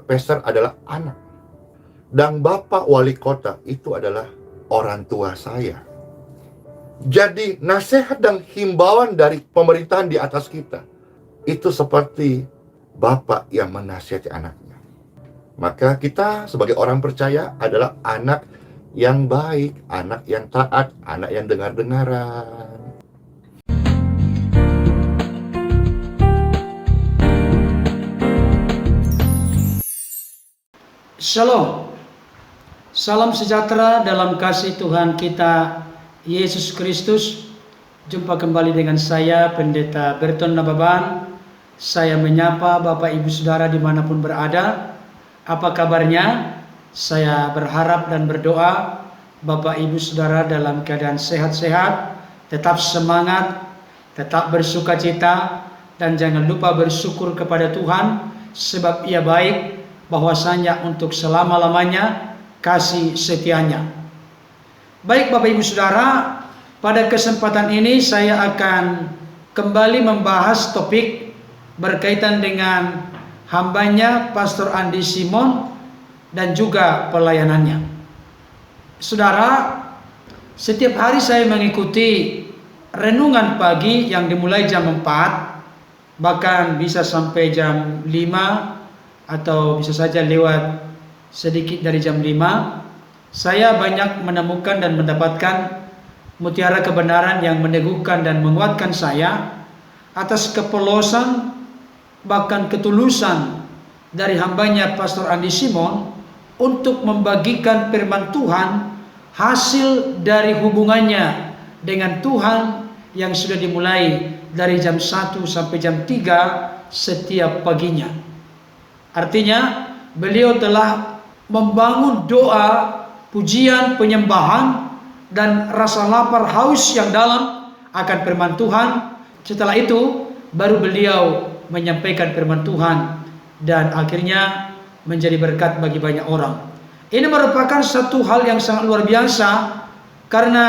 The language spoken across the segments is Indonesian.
pastor adalah anak. Dan Bapak Wali Kota itu adalah orang tua saya. Jadi nasihat dan himbauan dari pemerintahan di atas kita itu seperti Bapak yang menasihati anaknya. Maka kita sebagai orang percaya adalah anak yang baik, anak yang taat, anak yang dengar-dengaran. Shalom. Salam sejahtera dalam kasih Tuhan kita Yesus Kristus. Jumpa kembali dengan saya Pendeta Berton Nababan. Saya menyapa Bapak Ibu Saudara dimanapun berada. Apa kabarnya? Saya berharap dan berdoa Bapak Ibu Saudara dalam keadaan sehat-sehat, tetap semangat, tetap bersukacita, dan jangan lupa bersyukur kepada Tuhan sebab Ia baik, bahwasanya untuk selama-lamanya kasih setianya. Baik Bapak Ibu Saudara, pada kesempatan ini saya akan kembali membahas topik berkaitan dengan hambanya Pastor Andi Simon dan juga pelayanannya. Saudara, setiap hari saya mengikuti renungan pagi yang dimulai jam 4, bahkan bisa sampai jam 5 atau bisa saja lewat sedikit dari jam 5, saya banyak menemukan dan mendapatkan mutiara kebenaran yang meneguhkan dan menguatkan saya atas kepolosan bahkan ketulusan dari hambanya Pastor Andi Simon untuk membagikan firman Tuhan, hasil dari hubungannya dengan Tuhan yang sudah dimulai dari jam 1 sampai jam 3 setiap paginya. Artinya beliau telah membangun doa, pujian, penyembahan, dan rasa lapar haus yang dalam akan firman Tuhan. Setelah itu baru beliau menyampaikan firman Tuhan dan akhirnya menjadi berkat bagi banyak orang. Ini merupakan satu hal yang sangat luar biasa, karena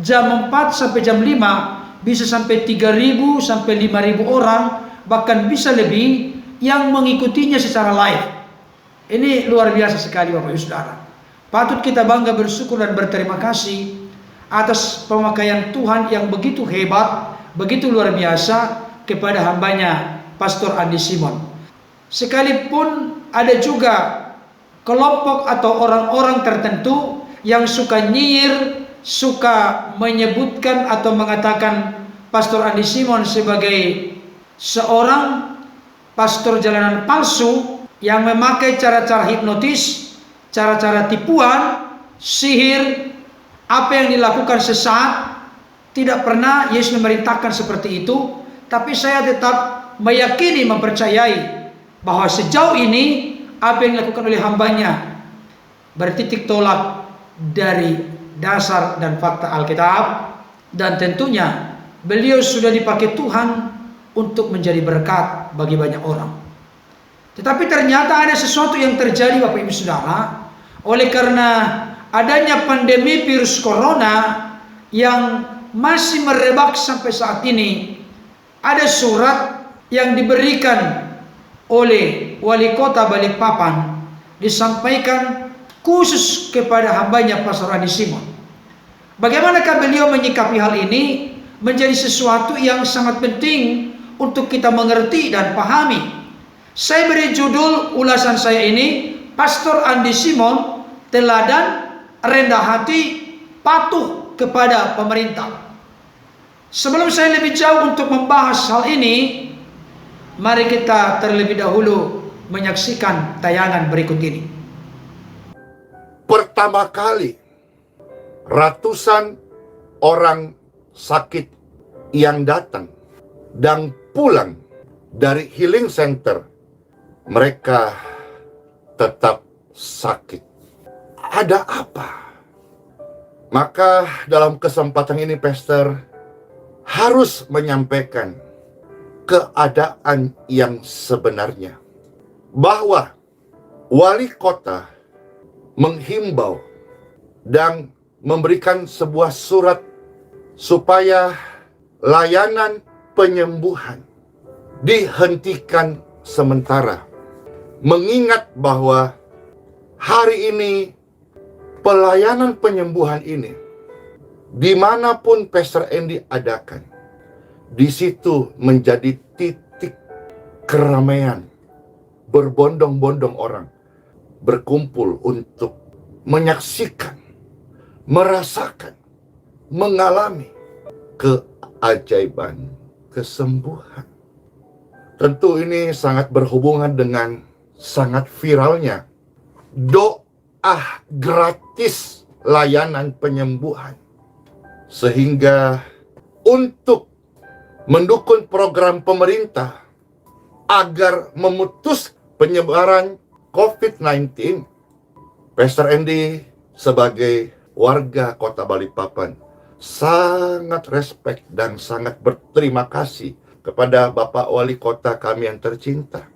jam 4 sampai jam 5 bisa sampai 3.000 sampai 5.000 orang, bahkan bisa lebih yang mengikutinya secara live. Ini luar biasa sekali Bapak Ibu Saudara. Patut kita bangga, bersyukur dan berterima kasih atas pemakaian Tuhan yang begitu hebat, begitu luar biasa kepada hambanya Pastor Andi Simon. Sekalipun ada juga kelompok atau orang-orang tertentu yang suka nyinyir, suka menyebutkan atau mengatakan Pastor Andi Simon sebagai seorang pastor jalanan palsu yang memakai cara-cara hipnotis, cara-cara tipuan, sihir, apa yang dilakukan sesat. Tidak pernah Yesus memerintahkan seperti itu, tapi saya tetap meyakini, mempercayai bahwa sejauh ini apa yang dilakukan oleh hambanya bertitik tolak dari dasar dan fakta Alkitab, dan tentunya beliau sudah dipakai Tuhan untuk menjadi berkat bagi banyak orang. Tetapi ternyata ada sesuatu yang terjadi Bapak Ibu Saudara, oleh karena adanya pandemi virus corona yang masih merebak sampai saat ini. Ada surat yang diberikan oleh Wali Kota Balikpapan, disampaikan khusus kepada hambanya Pastor Andi Simon. Bagaimanakah beliau menyikapi hal ini? Menjadi sesuatu yang sangat penting untuk kita mengerti dan pahami. Saya beri judul ulasan saya ini, Pastor Andi Simon, teladan rendah hati, patuh kepada pemerintah. Sebelum saya lebih jauh untuk membahas hal ini, mari kita terlebih dahulu menyaksikan tayangan berikut ini. Pertama kali ratusan orang sakit yang datang dan pulang dari healing center, mereka tetap sakit. Ada apa? Maka dalam kesempatan ini Pastor harus menyampaikan keadaan yang sebenarnya, bahwa wali kota menghimbau dan memberikan sebuah surat supaya layanan penyembuhan dihentikan sementara. mengingat bahwa hari ini pelayanan penyembuhan ini dimanapun Pastor Andy adakan, di situ menjadi titik keramaian, berbondong-bondong orang berkumpul untuk menyaksikan, merasakan, mengalami keajaiban kesembuhan. Tentu ini sangat berhubungan dengan sangat viralnya doa gratis layanan penyembuhan. Sehingga untuk mendukung program pemerintah agar memutus penyebaran COVID-19, Pastor Andy sebagai warga Kota Balikpapan sangat respect dan sangat berterima kasih kepada Bapak Wali Kota kami yang tercinta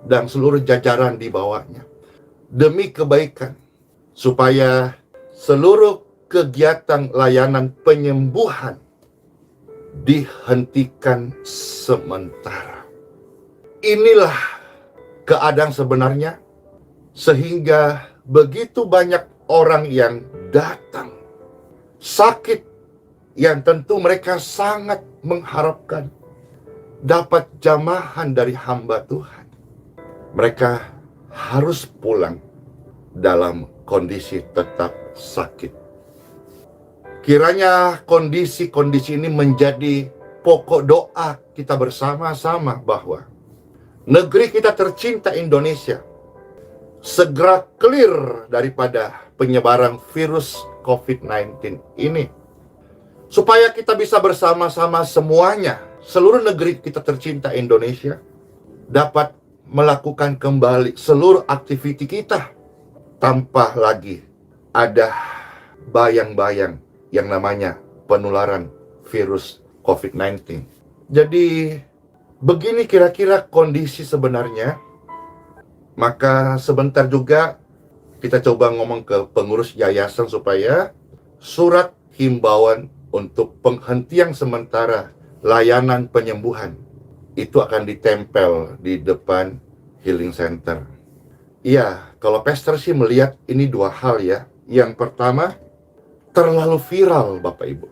dan seluruh jajaran di bawahnya demi kebaikan, supaya seluruh kegiatan layanan penyembuhan dihentikan sementara. Inilah keadaan sebenarnya, sehingga begitu banyak orang yang datang sakit, yang tentu mereka sangat mengharapkan dapat jamahan dari hamba Tuhan. Mereka harus pulang dalam kondisi tetap sakit. Kiranya kondisi-kondisi ini menjadi pokok doa kita bersama-sama bahwa negeri kita tercinta Indonesia segera clear daripada penyebaran virus COVID-19 ini. Supaya kita bisa bersama-sama semuanya, seluruh negeri kita tercinta Indonesia dapat melakukan kembali seluruh aktiviti kita tanpa lagi ada bayang-bayang yang namanya penularan virus COVID-19. Jadi begini kira-kira kondisi sebenarnya. Maka sebentar juga kita coba ngomong ke pengurus yayasan supaya surat himbauan untuk penghentian sementara layanan penyembuhan itu akan ditempel di depan healing center. Iya, kalau pastor sih melihat ini dua hal ya. Yang pertama, terlalu viral Bapak Ibu.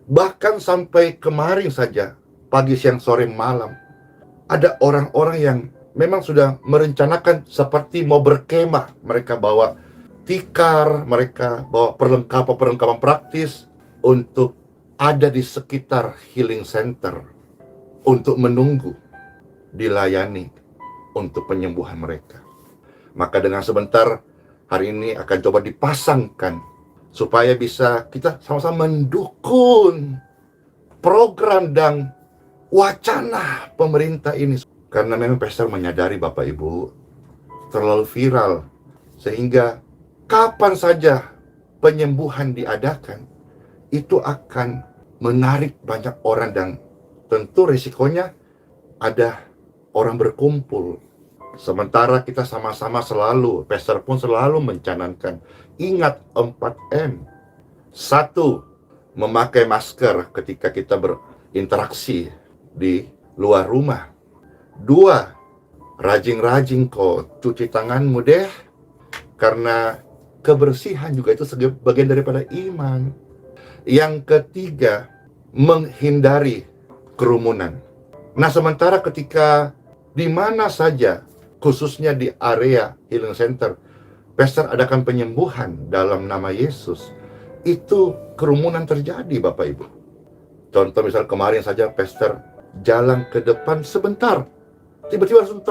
Bahkan sampai kemarin saja, pagi, siang, sore, malam, ada orang-orang yang memang sudah merencanakan seperti mau berkemah. Mereka bawa tikar, mereka bawa perlengkapan praktis untuk ada di sekitar healing center untuk menunggu dilayani untuk penyembuhan mereka. Maka dengan sebentar hari ini akan coba dipasangkan supaya bisa kita sama-sama mendukung program dan wacana pemerintah ini. Karena memang pastor menyadari Bapak Ibu terlalu viral, sehingga kapan saja penyembuhan diadakan itu akan menarik banyak orang, dan tentu risikonya ada orang berkumpul. Sementara kita sama-sama selalu, pastor pun selalu mencanangkan, ingat 4M. 1, memakai masker ketika kita berinteraksi di luar rumah. 2, rajin-rajin kok cuci tanganmu deh, karena kebersihan juga itu bagian daripada iman. Yang ketiga, menghindari kerumunan. Nah, sementara ketika di mana saja, khususnya di area healing center, pastor adakan penyembuhan dalam nama Yesus, itu kerumunan terjadi Bapak Ibu. Contoh misal kemarin saja pastor jalan ke depan sebentar, tiba-tiba langsung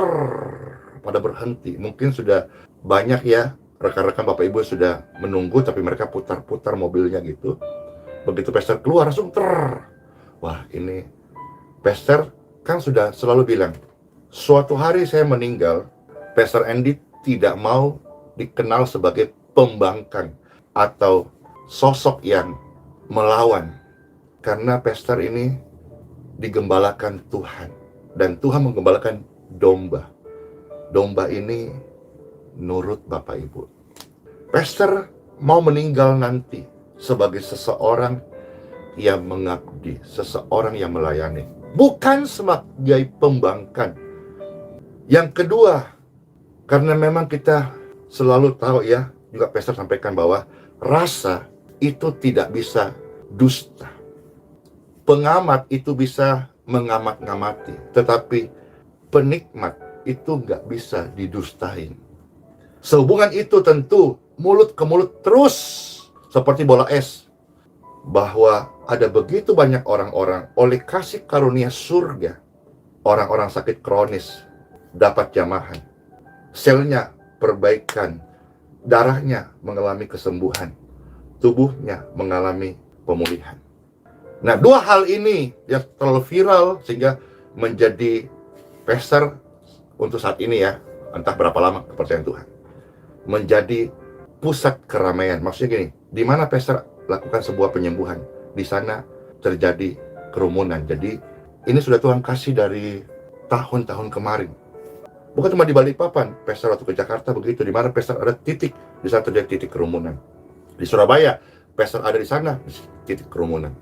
pada berhenti. Mungkin sudah banyak ya rekan-rekan Bapak Ibu sudah menunggu, tapi mereka putar-putar mobilnya gitu. Begitu pastor keluar langsung wah, ini pastor kan sudah selalu bilang, suatu hari saya meninggal, Pastor Andy tidak mau dikenal sebagai pembangkang atau sosok yang melawan, karena pastor ini digembalakan Tuhan, dan Tuhan menggembalakan domba. Domba ini nurut Bapak Ibu. Pastor mau meninggal nanti sebagai seseorang yang mengabdi, seseorang yang melayani, bukan sebagai pembangkang. Yang kedua, Karena memang kita selalu tahu ya, juga Pastor sampaikan bahwa rasa itu tidak bisa dusta. Pengamat itu bisa mengamat-ngamati, tetapi penikmat itu nggak bisa didustain. Sehubungan itu tentu mulut ke mulut terus seperti bola es, bahwa ada begitu banyak orang-orang oleh kasih karunia surga, orang-orang sakit kronis dapat jamahan, selnya perbaikan, darahnya mengalami kesembuhan, tubuhnya mengalami pemulihan. Nah, dua hal ini yang terlalu viral sehingga menjadi pastor untuk saat ini ya, entah berapa lama kepercayaan Tuhan, menjadi pusat keramaian. Maksudnya gini, di mana pastor lakukan sebuah penyembuhan, di sana terjadi kerumunan. Jadi ini sudah Tuhan kasih dari tahun-tahun kemarin. Bukan cuma di Balikpapan, pastor waktu ke Jakarta begitu, di mana pastor ada titik, di sana terjadi titik kerumunan. Di Surabaya, pastor ada di sana, titik kerumunan.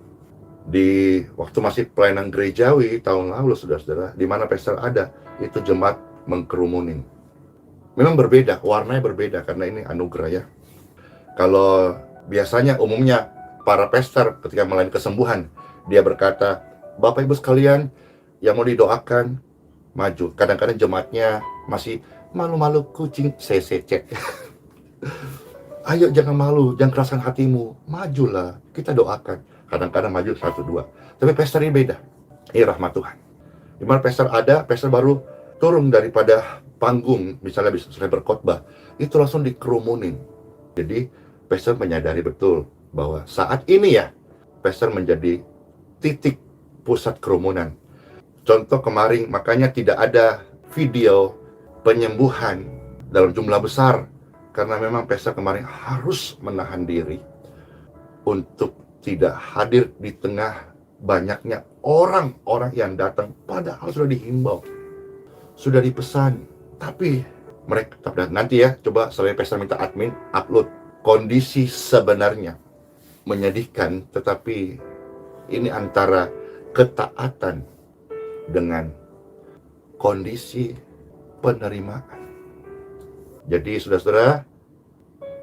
Di waktu masih pelayanan gerejawi tahun lalu, saudara-saudara, di mana pastor ada, itu jemaat mengkerumunin. Memang berbeda, warnanya berbeda karena ini anugerah ya. Kalau biasanya umumnya para pastor ketika melayani kesembuhan, dia berkata, Bapak Ibu sekalian yang mau didoakan, maju. Kadang-kadang jemaatnya masih malu-malu kucing CCC. Ayo jangan malu, jangan keraskan hatimu, majulah, kita doakan. Kadang-kadang maju 1-2. Tapi pastor ini beda. Ini rahmat Tuhan. Di mana pastor ada, pastor baru turun daripada panggung, misalnya bisa selesai berkhotbah, itu langsung dikerumunin. Jadi pastor menyadari betul bahwa saat ini ya, pastor menjadi titik pusat kerumunan. Contoh kemarin, makanya tidak ada video penyembuhan dalam jumlah besar, karena memang pastor kemarin harus menahan diri untuk tidak hadir di tengah banyaknya orang-orang yang datang, padahal sudah dihimbau, sudah dipesan. Tapi mereka nanti ya, coba selain pastor minta admin upload kondisi sebenarnya, menyedihkan, tetapi ini antara ketaatan dengan kondisi penerimaan. Jadi saudara-saudara,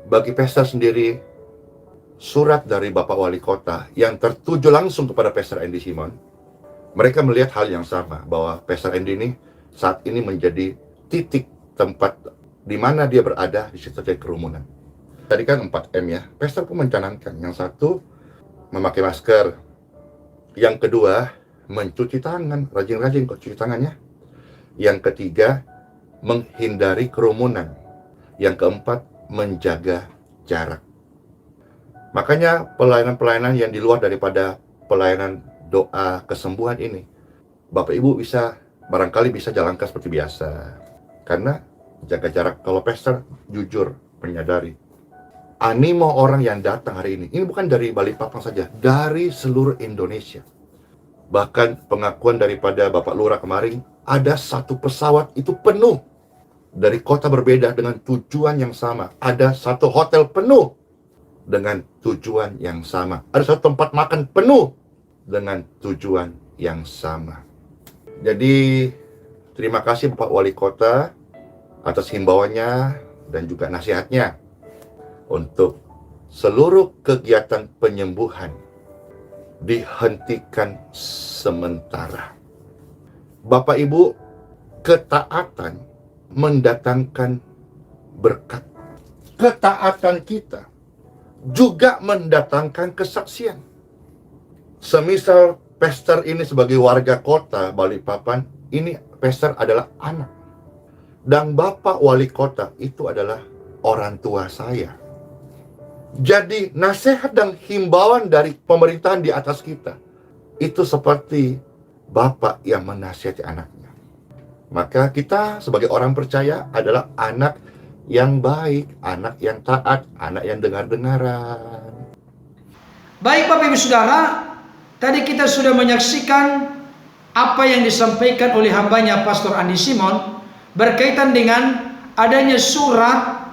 bagi pastor sendiri, surat dari Bapak Wali Kota yang tertuju langsung kepada Pastor Andy Simon, mereka melihat hal yang sama, bahwa Pastor Andy ini saat ini menjadi titik tempat di mana dia berada, di situ terjadi kerumunan. Tadi kan 4M ya, Pastor pun mencanangkan, yang satu memakai masker, yang kedua mencuci tangan, rajin-rajin kok cuci tangannya, yang ketiga menghindari kerumunan, yang keempat menjaga jarak. Makanya pelayanan-pelayanan yang di luar daripada pelayanan doa kesembuhan ini, Bapak Ibu bisa, barangkali bisa jalankan seperti biasa. Karena jaga jarak. Kalau pastor jujur menyadari, animo orang yang datang hari ini bukan dari Balikpapan saja, dari seluruh Indonesia. Bahkan pengakuan daripada Bapak Lurah kemarin, ada satu pesawat itu penuh dari kota berbeda dengan tujuan yang sama. Ada satu hotel penuh dengan tujuan yang sama. Ada satu tempat makan penuh dengan tujuan yang sama. Jadi terima kasih Bapak Wali Kota atas himbauannya dan juga nasihatnya untuk seluruh kegiatan penyembuhan dihentikan sementara. Bapak Ibu, ketaatan mendatangkan berkat. Ketaatan kita juga mendatangkan kesaksian. Semisal pastor ini sebagai warga kota Balikpapan, ini pastor adalah anak. Dan Bapak Wali Kota itu adalah orang tua saya. Jadi nasihat dan himbauan dari pemerintahan di atas kita itu seperti bapak yang menasihati anaknya. Maka kita sebagai orang percaya adalah anak yang baik, anak yang taat, anak yang dengar-dengaran. Baik Bapak Ibu Saudara, tadi kita sudah menyaksikan apa yang disampaikan oleh hambanya Pastor Andy Simon berkaitan dengan adanya surat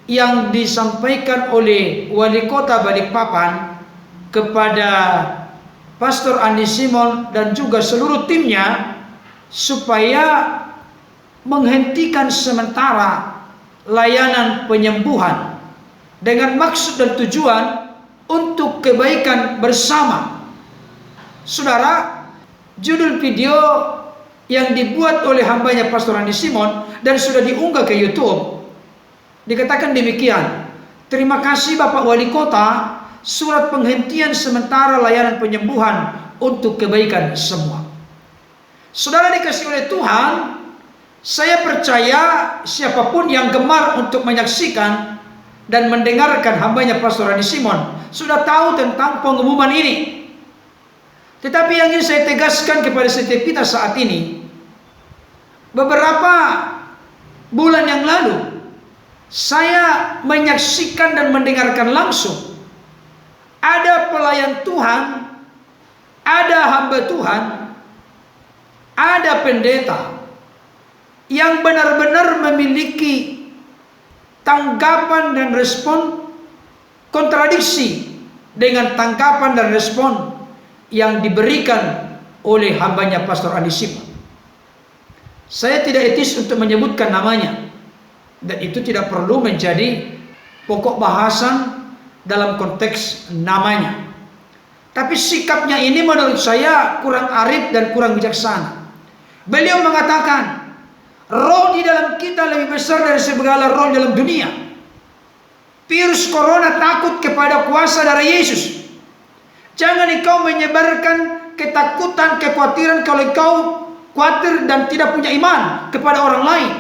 yang disampaikan oleh Wali Kota Balikpapan kepada Pastor Andy Simon dan juga seluruh timnya supaya menghentikan sementara layanan penyembuhan dengan maksud dan tujuan untuk kebaikan bersama. Saudara, judul video yang dibuat oleh hambanya Pastor Andi Simon dan sudah diunggah ke YouTube dikatakan demikian: terima kasih Bapak Wali Kota, surat penghentian sementara layanan penyembuhan untuk kebaikan semua. Saudara dikasih oleh Tuhan, saya percaya siapapun yang gemar untuk menyaksikan dan mendengarkan hambanya Pastor Andi Simon sudah tahu tentang pengumuman ini. Tetapi yang ingin saya tegaskan kepada setiap kita saat ini, beberapa bulan yang lalu saya menyaksikan dan mendengarkan langsung ada pelayan Tuhan, ada hamba Tuhan, ada pendeta yang benar-benar memiliki tanggapan dan respon kontradiksi dengan tanggapan dan respon yang diberikan oleh hambanya Pastor Andi Simon. Saya tidak etis untuk menyebutkan namanya, dan itu tidak perlu menjadi pokok bahasan dalam konteks namanya. Tapi sikapnya ini menurut saya kurang arif dan kurang bijaksana. Beliau mengatakan, roh di dalam kita lebih besar dari segala roh dalam dunia. Virus corona takut kepada kuasa darah Yesus. Jangan engkau menyebarkan ketakutan, kekhawatiran kalau engkau khawatir dan tidak punya iman kepada orang lain.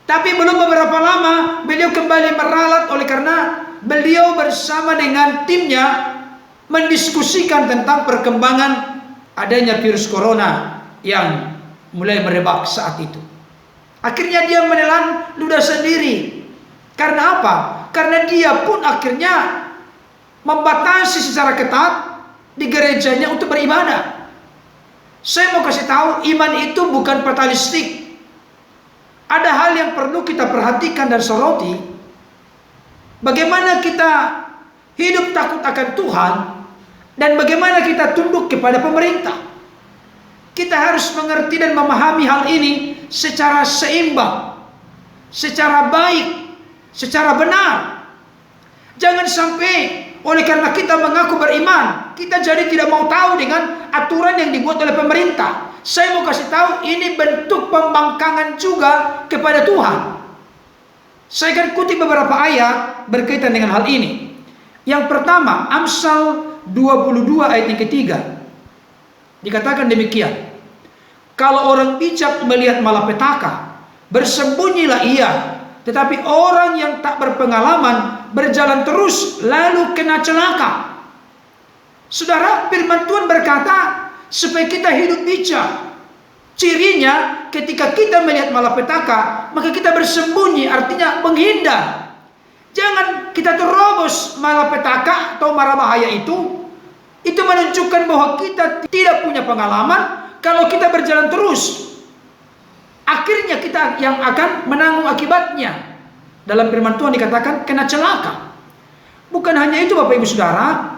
Tapi belum beberapa lama beliau kembali meralat oleh karena beliau bersama dengan timnya mendiskusikan tentang perkembangan adanya virus corona yang mulai merebak saat itu. Akhirnya dia menelan ludah sendiri. Karena apa? Karena dia pun akhirnya membatasi secara ketat di gerejanya untuk beribadah. Saya mau kasih tahu, iman itu bukan fatalistik. Ada hal yang perlu kita perhatikan dan soroti. Bagaimana kita hidup takut akan Tuhan dan bagaimana kita tunduk kepada pemerintah. Kita harus mengerti dan memahami hal ini secara seimbang, secara baik, secara benar. Jangan sampai oleh karena kita mengaku beriman, kita jadi tidak mau tahu dengan aturan yang dibuat oleh pemerintah. Saya mau kasih tahu, ini bentuk pembangkangan juga kepada Tuhan. Saya akan kutip beberapa ayat berkaitan dengan hal ini. Yang pertama, Amsal 22 ayat yang ketiga. Dikatakan demikian: kalau orang bijak melihat malapetaka, bersembunyilah ia. Tetapi orang yang tak berpengalaman berjalan terus lalu kena celaka. Saudara, firman Tuhan berkata supaya kita hidup bijak. Cirinya ketika kita melihat malapetaka, maka kita bersembunyi, artinya menghindar. Jangan kita terobos malapetaka atau mara bahaya itu. Itu menunjukkan bahwa kita tidak punya pengalaman. Kalau kita berjalan terus, akhirnya kita yang akan menanggung akibatnya. Dalam firman Tuhan dikatakan kena celaka. Bukan hanya itu Bapak Ibu Saudara,